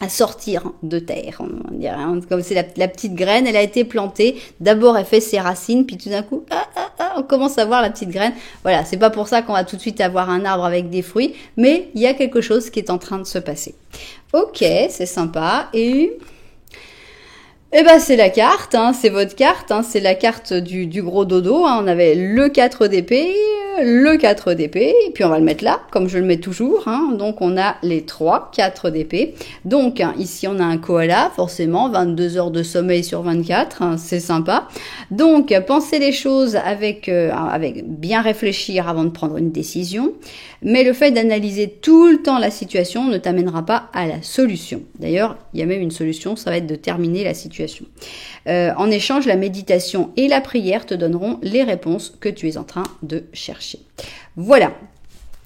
sortir de terre, on dirait. Comme c'est la petite graine, elle a été plantée. D'abord, elle fait ses racines, puis tout d'un coup, on commence à voir la petite graine. Voilà, c'est pas pour ça qu'on va tout de suite avoir un arbre avec des fruits, mais il y a quelque chose qui est en train de se passer. Ok, c'est sympa. Eh ben c'est la carte, c'est votre carte, c'est la carte du gros dodo. On avait le 4 d'épée, le 4 d'épée, et puis on va le mettre là, comme je le mets toujours. Donc on a les 4 d'épée. Donc ici on a un koala, forcément, 22 heures de sommeil sur 24, c'est sympa. Donc pensez les choses avec bien réfléchir avant de prendre une décision. Mais le fait d'analyser tout le temps la situation ne t'amènera pas à la solution. D'ailleurs, il y a même une solution, ça va être de terminer la situation. En échange, la méditation et la prière te donneront les réponses que tu es en train de chercher. Voilà.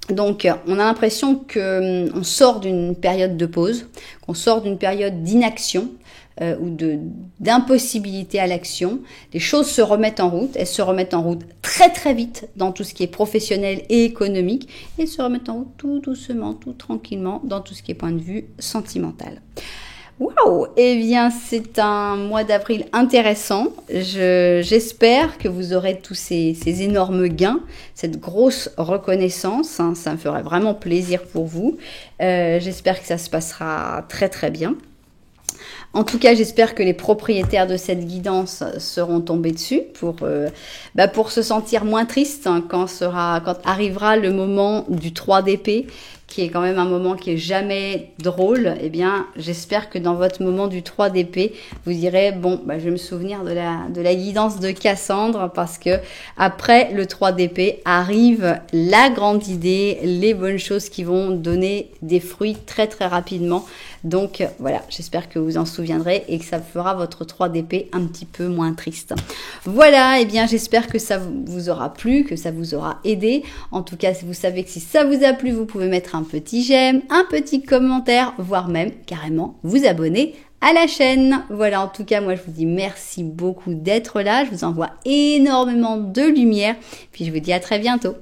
Donc, on a l'impression qu'on sort d'une période de pause, qu'on sort d'une période d'inaction ou d'impossibilité à l'action. Les choses se remettent en route. Elles se remettent en route très très vite dans tout ce qui est professionnel et économique. Et se remettent en route tout doucement, tout tranquillement dans tout ce qui est point de vue sentimental. Waouh! Eh bien, c'est un mois d'avril intéressant. J'espère que vous aurez tous ces énormes gains, cette grosse reconnaissance. Ça me ferait vraiment plaisir pour vous. J'espère que ça se passera très très bien. En tout cas, j'espère que les propriétaires de cette guidance seront tombés dessus pour se sentir moins tristes quand arrivera le moment du 3 d'épée, qui est quand même un moment qui est jamais drôle. Eh bien, j'espère que dans votre moment du 3 d'épée, vous direz je vais me souvenir de la guidance de Cassandre, parce que après le 3 d'épée arrive la grande idée, les bonnes choses qui vont donner des fruits très très rapidement. Donc voilà, j'espère que vous en souviendrez et que ça fera votre 3 d'épée un petit peu moins triste. Voilà, eh bien j'espère que ça vous aura plu, que ça vous aura aidé. En tout cas, vous savez que si ça vous a plu, vous pouvez mettre un petit j'aime, un petit commentaire, voire même carrément vous abonner à la chaîne. Voilà, en tout cas, moi je vous dis merci beaucoup d'être là. Je vous envoie énormément de lumière. Puis je vous dis à très bientôt.